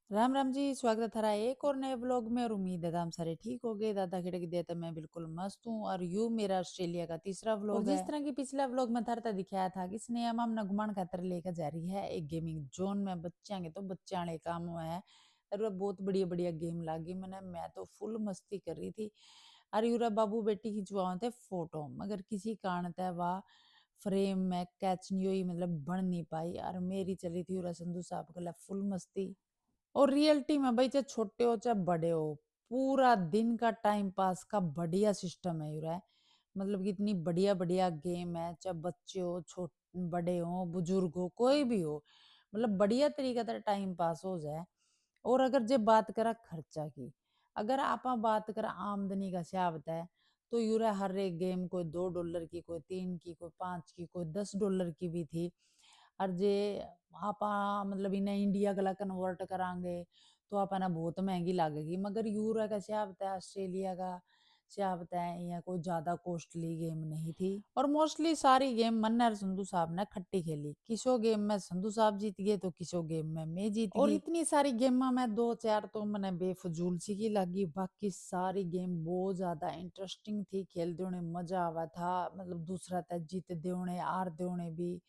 राम राम जी, स्वागत है थारा एक और नए व्लॉग में। और उम्मीद है हम सारे ठीक हो गए। दादा खिड़क दिया तो मैं बिल्कुल मस्त हूँ। और यू मेरा ऑस्ट्रेलिया का तीसरा व्लॉग है। जिस तरह की पिछला व्लॉग में थारता दिखाया था कि स्नेहा माम न घुमान खातर लेकर जा रही है एक गेमिंग जोन में बच्चा के, तो बच्चा वाले काम हुआ है। और वह बहुत बढ़िया बढ़िया गेम लागी मैंने, मैं तो फुल मस्ती कर रही थी। और यूरा बाबू बेटी खिंचवाओ थे फोटो, मगर किसी कारण तय वाह फ्रेम में कैच नहीं हुई, मतलब बन नहीं पाई। और मेरी चली थी यूरा संधू साहब के लिए फुल मस्ती। और रियलिटी में भाई, चाहे छोटे हो चाहे बड़े हो, पूरा दिन का टाइम पास का बढ़िया सिस्टम है यूरा। मतलब कि इतनी बढ़िया बढ़िया गेम है, चाहे बच्चे हो, छोटे बड़े हो, बुजुर्ग हो, कोई भी हो, मतलब बढ़िया तरीका से टाइम पास हो जाए। और अगर जे बात करा खर्चा की, अगर आप बात करा आमदनी का हिसाब है, तो यूरा हर एक गेम कोई $2 की, कोई 3 की, कोई 5 की, कोई $10 की भी थी। और जे आप मतलब इन्हें इंडिया गला कन्वर्ट करांगे तो आप ना बहुत महंगी लगेगी। मगर यूरो का हिसाब है, ऑस्ट्रेलिया का हिसाब है, या कोई ज्यादा कॉस्टली गेम नहीं थी। और मोस्टली सारी गेम मन्ना और संधू साहब ने खट्टी खेली। किसो गेम में संधू साहब जीत गए तो किसो गेम में मैं जीत गई। और इतनी सारी गेम में दो चार तो मैंने बेफजूल सी की लगी, बाकी सारी गेम बहुत ज्यादा इंटरेस्टिंग थी। खेलते होने मजा आवा था, मतलब दूसरा तक जीत देने हार देने भी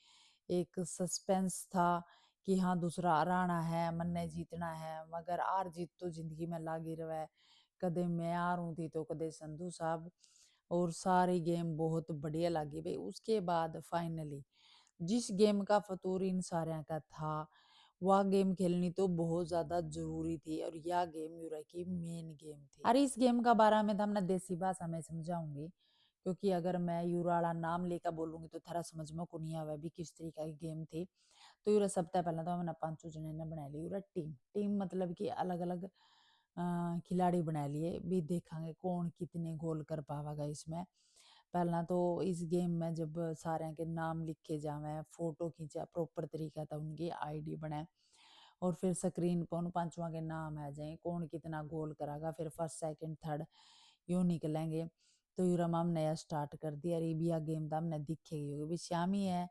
एक सस्पेंस था कि हाँ दूसरा हराना है, मन ने जीतना है। मगर हार जीत तो जिंदगी में लागी रहे, कदे मैं हारूं थी तो कदे संधू साहब। और सारी गेम बहुत बढ़िया लगी भाई। उसके बाद फाइनली जिस गेम का फतूर इन सारे का था, वह गेम खेलनी तो बहुत ज्यादा जरूरी थी। और यह गेम यूरा की मेन गेम थी। अरे इस गेम का बारे में तो हमने देसी भाषा में समझाऊंगी, क्योंकि अगर मैं यूराला नाम लेकर बोलूंगी तो थारा समझ में को नहीं आवे भी किस तरीका की गेम थी। तो यूरा सबसे पहले तो हमने पांचों जने ने बना ली यूरा टीम। टीम मतलब कि अलग अलग खिलाड़ी बना लिए भी, देखेंगे कौन कितने गोल कर पावेगा इसमें। पहला तो इस गेम में जब सारे के नाम लिखे जावे, फोटो खींचा प्रॉपर तरीका था, उनकी आईडी बनाए, और फिर स्क्रीन पर उन पांचवा के नाम आ जाए, कौन कितना गोल करागा, फिर फर्स्ट सेकंड थर्ड यूं निकलेंगे। तो यूरम हम नया स्टार्ट कर दिया। अरेबिया गेम तो हमने दिखेगी होगी, श्याम ही है,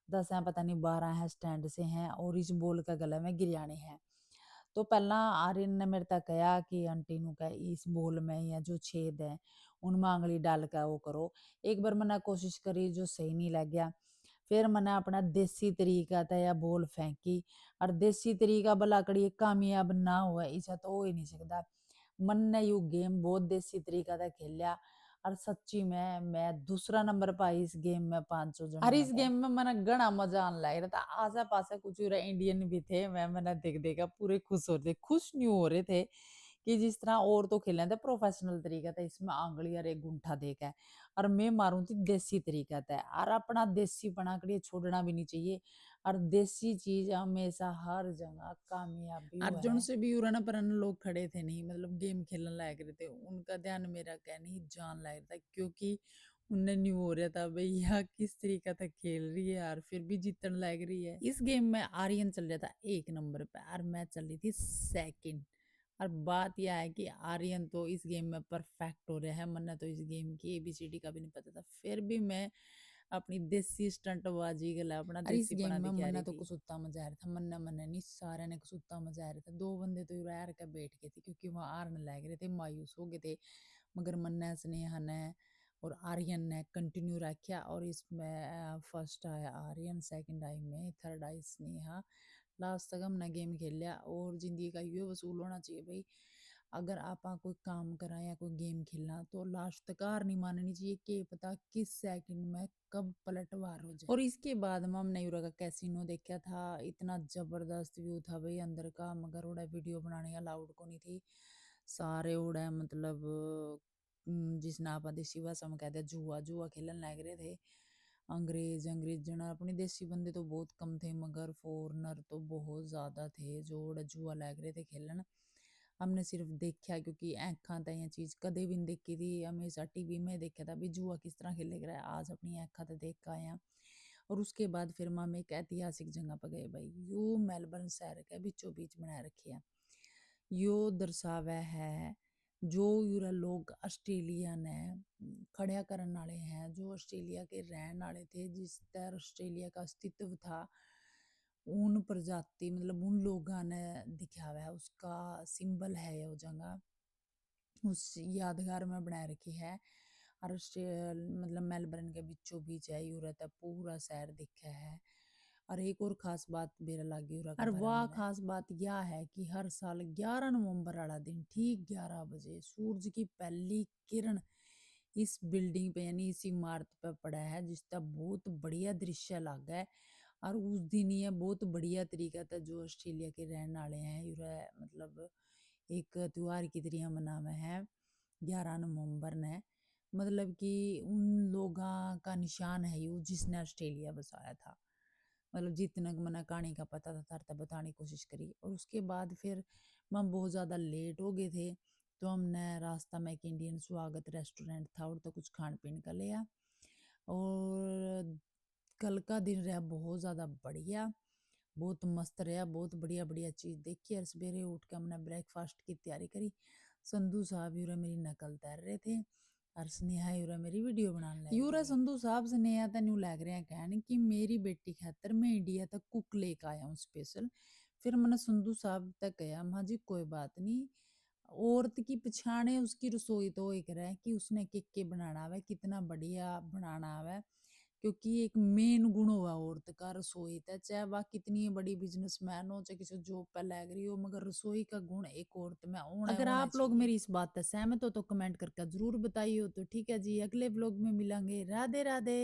10 है पता नहीं 12 है स्टैंड से हैं, और इस बॉल का गले में गिरयाने हैं। तो पहला आर्यन ने मेरे तक कहा कि आंटी नु का इस बॉल में या जो छेद है उनमें आंगली डाल कर वो करो। एक बार मैंने कोशिश करी, जो सही नहीं लग गया। फिर मैंने अपना देसी तरीका था या बॉल फेंकी। और देसी तरीका भला कड़ी कामयाब ना हुआ ऐसा तो हो ही नहीं सकता। मन ने यू गेम बहुत देसी तरीका था खेल लिया। और सच्ची में मैं दूसरा नंबर पाई इस गेम में 500 जन। और इस गेम में मैंने घना मजा आने लग रहा था। आसे पासे कुछ इंडियन भी थे, मैंने देख देखा पूरे खुश हो रहे थे। खुश नहीं हो रहे थे कि जिस तरह और तो खेलने थे प्रोफेशनल तरीका था, इसमें आंगली और एक गुंठा देखा है। और मैं मारूं थी देसी तरीका था। और अपना देसी बना कर छोड़ना भी नहीं चाहिए। और देसी चीज हमेशा हर जगह कामयाबी हुआ अर्जुन है। से भी उड़न परन लोग खड़े थे नहीं, मतलब गेम खेलने लायक रहे थे, उनका ध्यान मेरा क्या नहीं जान लायक था, क्योंकि उन्हें नहीं हो रहा था भैया किस तरीका था खेल रही है यार, फिर भी जीतने लग रही है। इस गेम में आर्यन चल रहा था 1 नंबर पे और मैं चल रही थी सेकंड। और बात यह है कि आर्यन तो इस गेम में परफेक्ट हो रहा है, मन्ना तो इस गेम की एबीसीडी का भी नहीं पता था, फिर भी मैं अपनी देसी स्टंटबाजी गला अपना देसी गेम में मन्ना तो कुसुत्ता मजा आ रहा था। मन्ना मन्ना नहीं, सारे ने कुसुत्ता मजा आ रहा था। 2 बंदे तो यार का बैठ गए थे, क्योंकि वहां हारने लग रहे थे, मायूस हो गए थे। मगर मन्ना स्नेहा ने और आर्यन ने कंटिन्यू रखा, और इसमें फर्स्ट आया आर्यन, सेकंड आई मैं, थर्ड आई स्नेहा, लास्ट तक हमने गेम खेल लिया। और जिंदगी का ये वसूल होना चाहिए भाई, अगर आप कोई काम करा या कोई गेम खेलना तो लास्ट तक हार नहीं माननी चाहिए, कि पता किस सेकंड में कब पलटवार हो जाए। और इसके बाद में हमने यूरा का कैसीनो देखा था, इतना जबरदस्त व्यू था भाई अंदर का, मगर उड़ा वीडियो बनाने अलाउड को नहीं थी। सारे उड़ा मतलब जिसने आप देसी भाषा में कहते हैं जुआ जुआ खेलने लग रहे थे। अंग्रेज अंग्रेज जन अपने देसी बंदे तो बहुत कम थे, मगर फॉरनर तो बहुत ज्यादा थे जो उड़ा जुआ लग रहे थे खेलन। हमने सिर्फ देखा, क्योंकि आँखा तो यह चीज कदे भी नहीं देखी थी, हमेशा टीवी में देखा था भी जुआ किस तरह खेले रहा है, आज अपनी आँखा तो देख के आया। और उसके बाद फिर हम एक ऐतिहासिक जगह पर गए भाई, यू मेलबर्न शहर के बीचों बीच बना रखे है। यो दर्शावा है जो यूरा लोग ऑस्ट्रेलिया ने खड़ा करने वाले हैं, जो ऑस्ट्रेलिया के रहने वाले थे, जिस तरह ऑस्ट्रेलिया का अस्तित्व था, उन प्रजाति मतलब उन लोगों ने दिखावा है, उसका सिंबल है ये वो जगह, उस यादगार में बना रखी है। और मतलब मेलबर्न के बीचों बीच है, यू रहता पूरा शहर दिखा है। और एक और खास बात मेरा लागी उरा और वाह खास बात यह है कि हर साल 11 नवंबर वाला दिन ठीक 11 बजे सूरज की पहली किरण इस बिल्डिंग पे यानी इस इमारत पे पड़ा है, जिसका बहुत बढ़िया दृश्य लगा है। और उस दिन ये बहुत बढ़िया तरीका था जो ऑस्ट्रेलिया के रहने वाले हैं यूरा मतलब एक त्योहार की तरह मनावे हैं 11 नवंबर ने, मतलब कि उन लोगों का निशान है यू जिसने ऑस्ट्रेलिया बसाया था। मतलब जितना मना कहानी का पता था तरता बताने की कोशिश करी। और उसके बाद फिर हम बहुत ज़्यादा लेट हो गए थे, तो हमने रास्ता में एक इंडियन स्वागत रेस्टोरेंट था और तो कुछ खान पीन का लिया। और कल का दिन रहा बहुत ज़्यादा बढ़िया, बहुत मस्त रहा, बहुत बढ़िया बढ़िया चीज़ देखी। और सवेरे उठ के हमने ब्रेकफास्ट की तैयारी करी। संधू साहब यूरा मेरी नकल तैर रहे थे और स्नेहा यूरा मेरी वीडियो बनाने लगी यूरा संधू साहब स्नेहा तो न्यू लग रहे हैं कहने कि मेरी बेटी खातर मैं इंडिया तक कुक लेकर आया हूँ स्पेशल। फिर मैंने संधू साहब तक गया, हाँ जी कोई बात नहीं, औरत की पछाणे उसकी रसोई तो एक रहे कि उसने के बनाना है कितना बढ़िया बनाना है, क्योंकि एक मेन गुण हुआ औरत का रसोई था, चाहे वह कितनी बड़ी बिजनेसमैन हो चाहे किसी जॉब पर लग रही हो, मगर रसोई का गुण एक औरत में होना अगर होना आप लोग मेरी इस बात से सहमत हो तो कमेंट करके जरूर बताइए। तो ठीक है जी, अगले व्लॉग में मिलेंगे। राधे राधे।